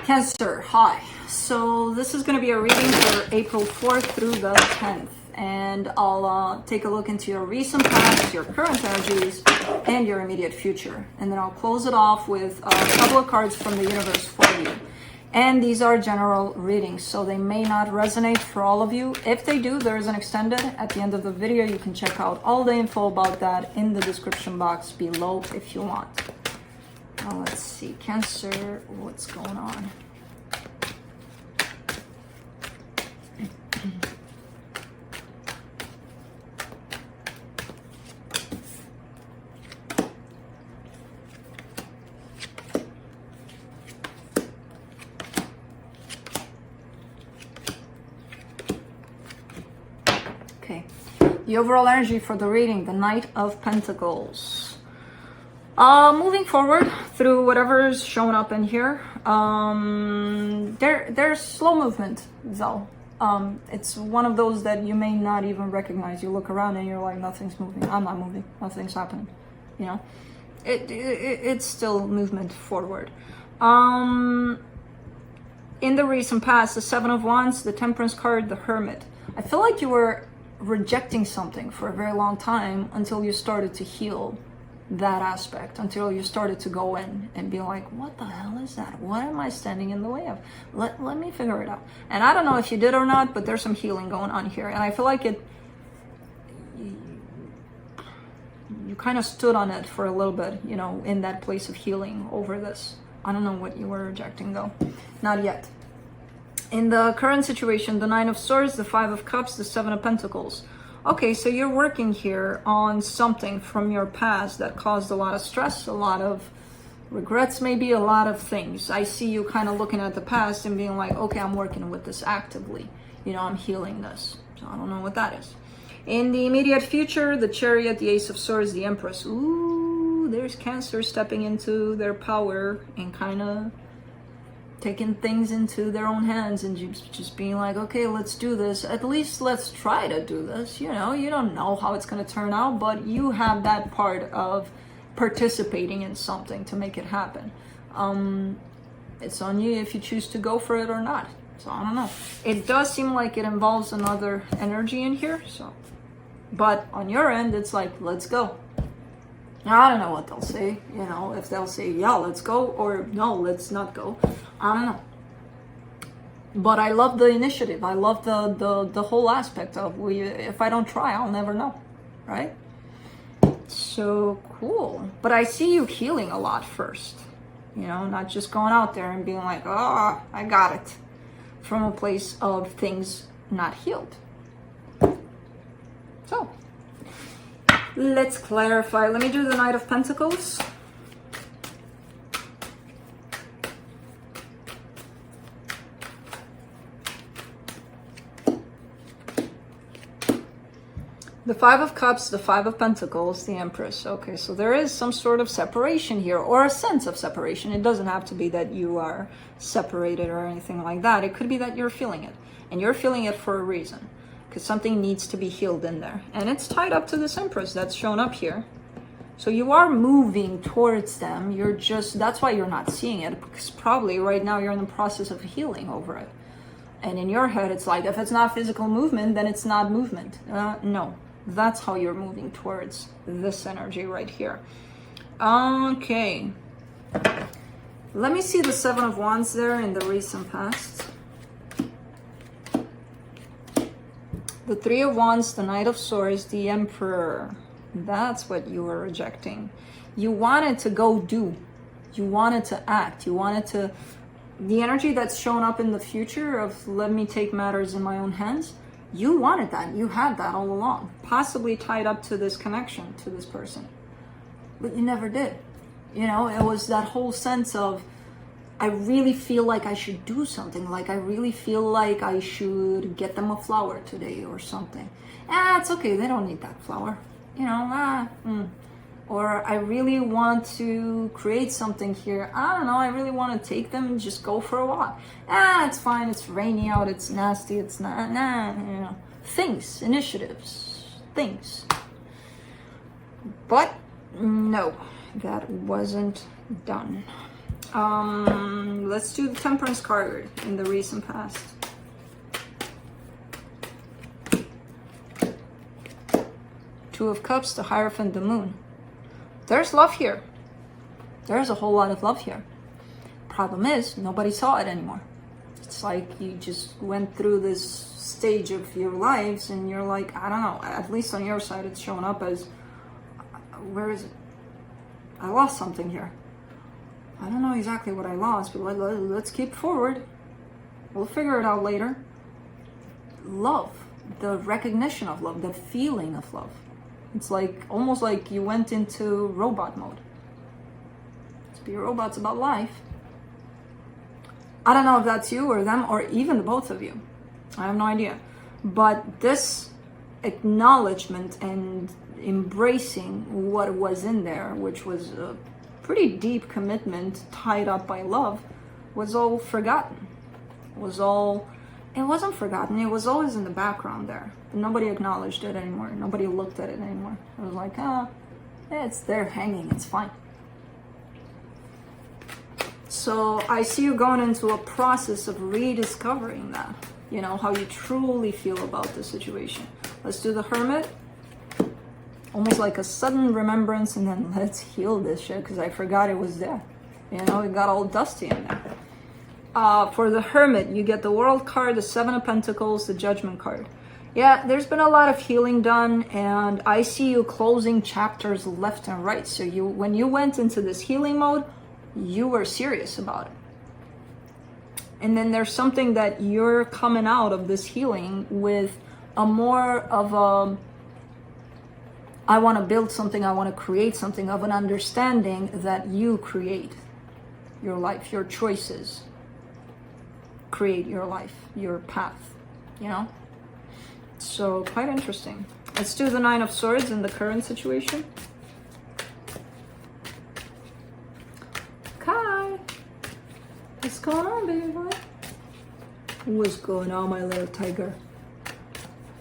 Cancer, hi. So this is going to be a reading for April 4th through the 10th. And I'll take a look into your recent past, your current energies, and your immediate future. And then I'll close it off with a couple of cards from the universe for you. And these are general readings, so they may not resonate for all of you. If they do, there is an extended at the end of the video. You can check out all the info about that in the description box below if you want. Now let's see, Cancer, what's going on? Okay, the overall energy for the reading, the Knight of Pentacles. Moving forward through whatever's showing up in here, there's slow movement, though. It's one of those that you may not even recognize. You look around and you're like, nothing's moving. I'm not moving. Nothing's happening. You know, it's still movement forward. In the recent past, the Seven of Wands, the Temperance card, the Hermit. I feel like you were rejecting something for a very long time until you started to heal that aspect, until you started to go in and be like, what the hell is that? What am I standing in the way of? Let me figure it out. And I don't know if you did or not, but there's some healing going on here. And I feel like you kind of stood on it for a little bit, you know, in that place of healing over this. I don't know what you were rejecting though. Not yet. In the current situation, the Nine of Swords, the Five of Cups, the Seven of Pentacles. Okay, so you're working here on something from your past that caused a lot of stress, a lot of regrets, maybe a lot of things. I see you kind of looking at the past and being like, okay, I'm working with this actively. You know, I'm healing this. So I don't know what that is. In the immediate future, the Chariot, the Ace of Swords, the Empress. Ooh, there's Cancer stepping into their power and kind of taking things into their own hands and just being like, okay, let's do this. At least let's try to do this. You know, you don't know how it's going to turn out, but you have that part of participating in something to make it happen. It's on you if you choose to go for it or not. So I don't know. It does seem like it involves another energy in here. So, but on your end, it's like, let's go. I don't know what they'll say, you know, if they'll say, yeah, let's go, or no, let's not go. I don't know. But I love the initiative. I love the whole aspect of, if I don't try, I'll never know, right? So cool. But I see you healing a lot first, you know, not just going out there and being like, oh, I got it, from a place of things not healed. So let's clarify. Let me do the Knight of Pentacles. The Five of Cups, the Five of Pentacles, the Empress. Okay, so there is some sort of separation here, or a sense of separation. It doesn't have to be that you are separated or anything like that. It could be that you're feeling it, and you're feeling it for a reason, because something needs to be healed in there. And it's tied up to this Empress that's shown up here. So you are moving towards them. You're just, that's why you're not seeing it, because probably right now you're in the process of healing over it. And in your head, it's like, if it's not physical movement, then it's not movement. No. That's how you're moving towards this energy right here. Okay. Let me see the Seven of Wands there in the recent past. The Three of Wands, the Knight of Swords, the Emperor. That's what you were rejecting. You wanted to go do. You wanted to act. You wanted to... The energy that's shown up in the future of let me take matters in my own hands. You wanted that. You had that all along. Possibly tied up to this connection, to this person. But you never did. You know, it was that whole sense of, I really feel like I should do something. Like, I really feel like I should get them a flower today or something. It's okay. They don't need that flower. You know, Or I really want to create something here. I don't know. I really want to take them and just go for a walk. It's fine. It's rainy out. It's nasty. It's not, you know. Things, initiatives, things. But no, that wasn't done. Let's do the Temperance card in the recent past. Two of Cups, the Hierophant, the Moon. There's love here. There's a whole lot of love here. Problem is, nobody saw it anymore. It's like you just went through this stage of your lives and you're like, I don't know, at least on your side it's showing up as, where is it? I lost something here. I don't know exactly what I lost, but let's keep forward. We'll figure it out later. Love, the recognition of love, the feeling of love. It's like, almost like you went into robot mode. Let's be robots about life. I don't know if that's you or them or even the both of you. I have no idea. But this acknowledgement and embracing what was in there, which was a pretty deep commitment tied up by love, was all forgotten. It wasn't forgotten, it was always in the background there. Nobody acknowledged it anymore. Nobody looked at it anymore. It was like, it's there hanging, it's fine. So I see you going into a process of rediscovering that, you know, how you truly feel about the situation. Let's do the Hermit. Almost like a sudden remembrance, and then let's heal this shit because I forgot it was there. You know, it got all dusty in there. For the Hermit, you get the World card, the Seven of Pentacles, the Judgment card. Yeah, there's been a lot of healing done, and I see you closing chapters left and right. So when you went into this healing mode, you were serious about it. And then there's something that you're coming out of this healing with a more of a, I want to build something, I want to create something, of an understanding that you create your life, your choices create your life, your path, you know? So quite interesting. Let's do the Nine of Swords in the current situation. Kai, what's going on, baby boy? What's going on, my little tiger?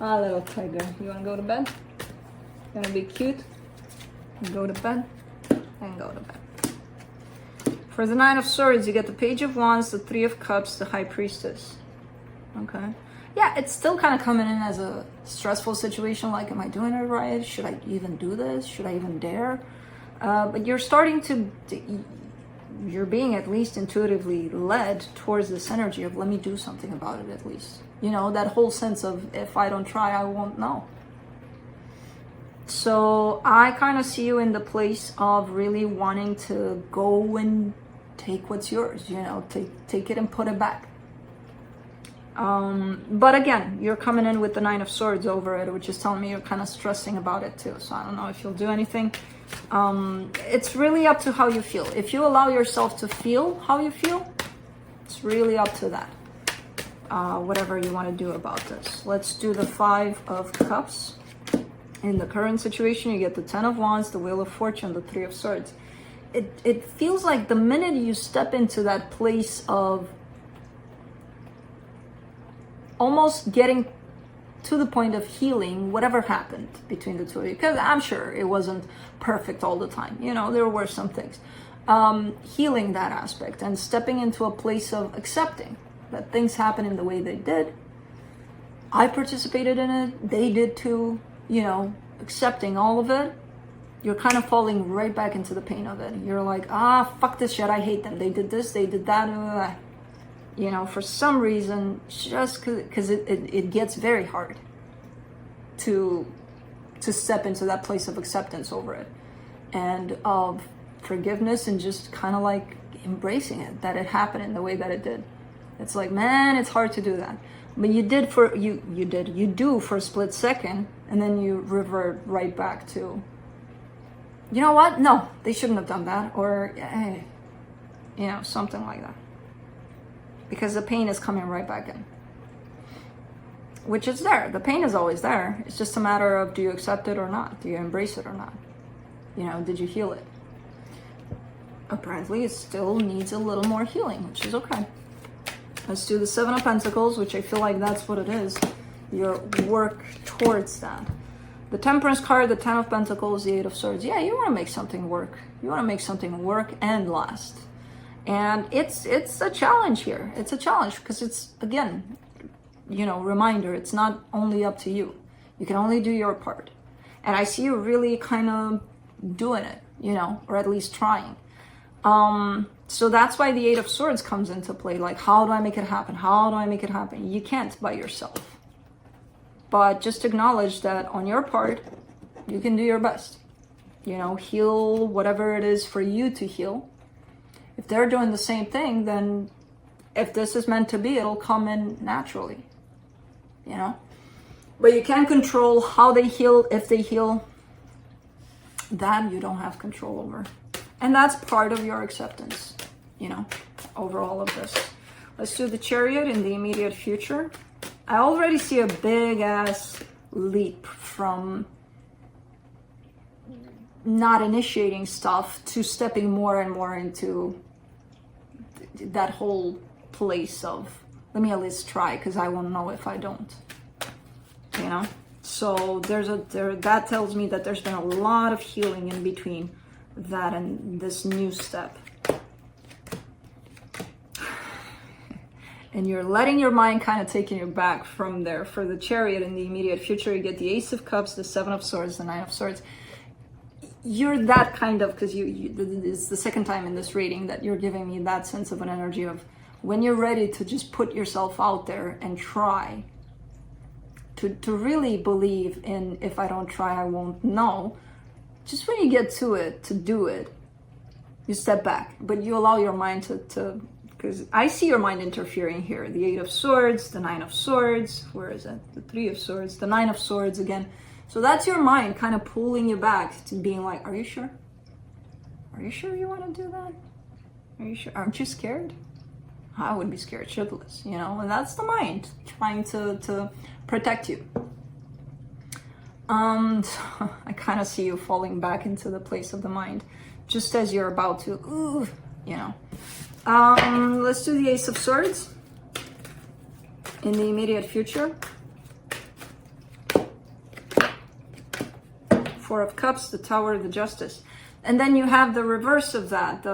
Ah, little tiger, you wanna go to bed? You wanna be cute? And go to bed? And go to bed. For the Nine of Swords, you get the Page of Wands, the Three of Cups, the High Priestess. Okay. Yeah, it's still kind of coming in as a stressful situation, like, am I doing it right? Should I even do this? Should I even dare? But you're starting to, you're being at least intuitively led towards this energy of, let me do something about it at least. You know, that whole sense of, if I don't try, I won't know. So I kind of see you in the place of really wanting to go and take what's yours, you know, take it and put it back. But again, you're coming in with the Nine of Swords over it, which is telling me you're kind of stressing about it too. So I don't know if you'll do anything. It's really up to how you feel. If you allow yourself to feel how you feel, it's really up to that. Whatever you want to do about this. Let's do the Five of Cups. In the current situation, you get the Ten of Wands, the Wheel of Fortune, the Three of Swords. It feels like the minute you step into that place of almost getting to the point of healing whatever happened between the two of you, because I'm sure it wasn't perfect all the time. You know, there were some things. Healing that aspect and stepping into a place of accepting that things happen in the way they did. I participated in it. They did too. You know, accepting all of it, you're kind of falling right back into the pain of it. You're like, fuck this shit, I hate them. They did this, they did that. You know, for some reason, just because it gets very hard to step into that place of acceptance over it and of forgiveness and just kind of like embracing it, that it happened in the way that it did. It's like, man, it's hard to do that. But you do for a split second, and then you revert right back to, you know what? No, they shouldn't have done that, or hey, you know, something like that. Because the pain is coming right back in, which is there. The pain is always there. It's just a matter of, do you accept it or not? Do you embrace it or not? You know, did you heal it? Apparently, it still needs a little more healing, which is okay. Let's do the Seven of Pentacles, which I feel like that's what it is. Your work towards that. The Temperance card, the Ten of Pentacles, the Eight of Swords. Yeah, you want to make something work. You want to make something work and last. And it's a challenge here. It's a challenge because it's, again, reminder, it's not only up to you. You can only do your part. And I see you really kind of doing it, or at least trying. So that's why the Eight of Swords comes into play. Like, how do I make it happen? How do I make it happen? You can't by yourself. But just acknowledge that on your part, you can do your best. Heal whatever it is for you to heal. If they're doing the same thing, then if this is meant to be, it'll come in naturally. But you can't control how they heal, if they heal. That you don't have control over. And that's part of your acceptance, over all of this. Let's do the Chariot in the immediate future. I already see a big ass leap from not initiating stuff to stepping more and more into that whole place of, let me at least try, because I won't know if I don't. So that tells me that there's been a lot of healing in between that and this new step. And you're letting your mind kind of taking you back from there. For the Chariot in the immediate future, you get the Ace of Cups, the Seven of Swords, the Nine of Swords. You're that kind of, because it's the second time in this reading that you're giving me that sense of an energy of when you're ready to just put yourself out there and try to really believe in, if I don't try, I won't know. Just when you get to it, to do it, you step back, but you allow your mind to because I see your mind interfering here. The Eight of Swords, the Nine of Swords, where is it? The Three of Swords, the Nine of Swords again. So that's your mind kind of pulling you back to being like, are you sure? Are you sure you want to do that? Are you sure? Aren't you scared? I would be scared shitless, and that's the mind trying to protect you. So I kind of see you falling back into the place of the mind, just as you're about to, let's do the Ace of Swords in the immediate future. Four of Cups, the Tower, the Justice. And then you have the reverse of that,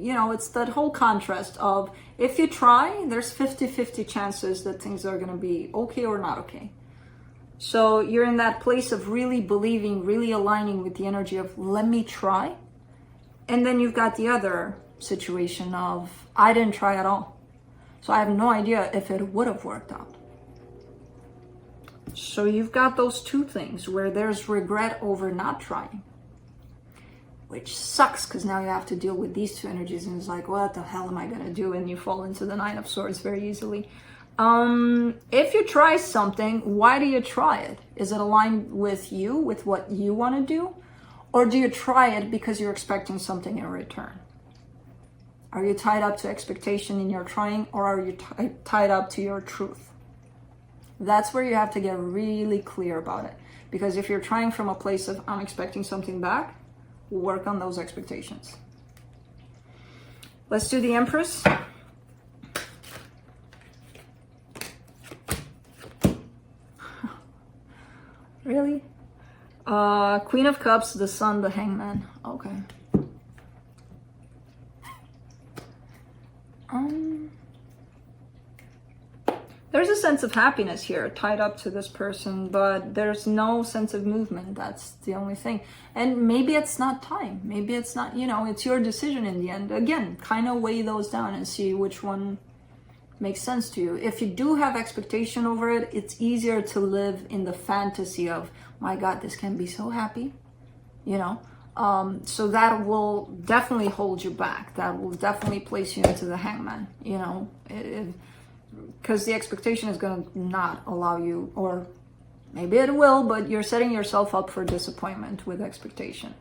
it's that whole contrast of, if you try, there's 50-50 chances that things are going to be okay or not okay. So you're in that place of really believing, really aligning with the energy of, let me try. And then you've got the other situation of, I didn't try at all. So I have no idea if it would have worked out. So you've got those two things where there's regret over not trying, which sucks because now you have to deal with these two energies, and it's like, what the hell am I going to do? And you fall into the Nine of Swords very easily. If you try something, why do you try it? Is it aligned with you, with what you want to do? Or do you try it because you're expecting something in return? Are you tied up to expectation in your trying, or are you tied up to your truth? That's where you have to get really clear about it. Because if you're trying from a place of, I'm expecting something back, work on those expectations. Let's do the Empress. Really? Queen of Cups, the Sun, the Hangman. Okay. There's a sense of happiness here tied up to this person, but there's no sense of movement. That's the only thing. And maybe it's not time. Maybe it's not, it's your decision in the end. Again, kind of weigh those down and see which one makes sense to you. If you do have expectation over it, it's easier to live in the fantasy of, my God, this can be so happy, so that will definitely hold you back. That will definitely place you into the Hangman, because the expectation is going to not allow you, or maybe it will, but you're setting yourself up for disappointment with expectation.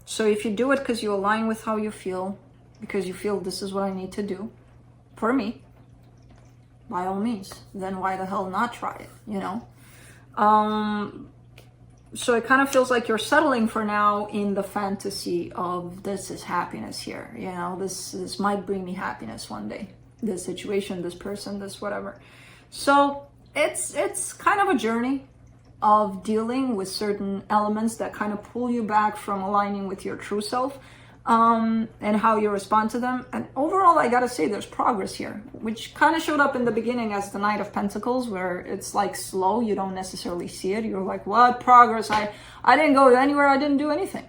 So if you do it because you align with how you feel, because you feel this is what I need to do for me, by all means, then why the hell not try it, So it kind of feels like you're settling for now in the fantasy of, this is happiness here, this might bring me happiness one day. This situation, this person, this whatever. So it's kind of a journey of dealing with certain elements that kind of pull you back from aligning with your true self. and how you respond to them. And overall, I gotta say, there's progress here, which kind of showed up in the beginning as the Knight of Pentacles, where it's like slow, you don't necessarily see it. You're like, what progress? I didn't go anywhere, I didn't do anything.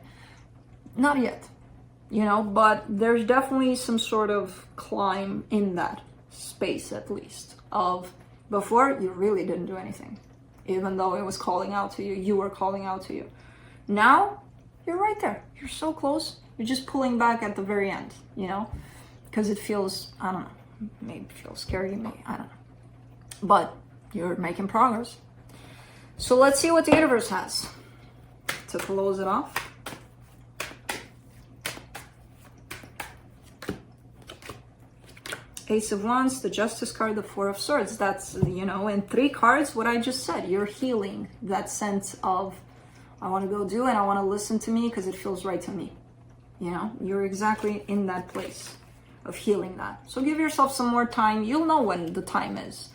Not yet, you know, but there's definitely some sort of climb in that space, at least, of before you really didn't do anything. Even though it was calling out to you, you were calling out to you. Now, you're right there. You're so close. You're just pulling back at the very end, you know? Because it feels, I don't know, maybe feels scary to me, I don't know. But you're making progress. So let's see what the universe has to close it off. Ace of Wands, the Justice card, the Four of Swords. That's, you know, in 3 cards, what I just said. You're healing that sense of, I want to go do it, I want to listen to me because it feels right to me. You know, you're exactly in that place of healing that. So give yourself some more time. You'll know when the time is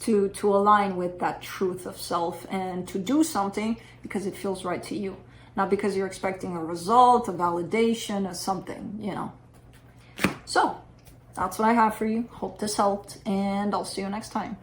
to align with that truth of self and to do something because it feels right to you. Not because you're expecting a result, a validation, or something, you know. So that's what I have for you. Hope this helped, and I'll see you next time.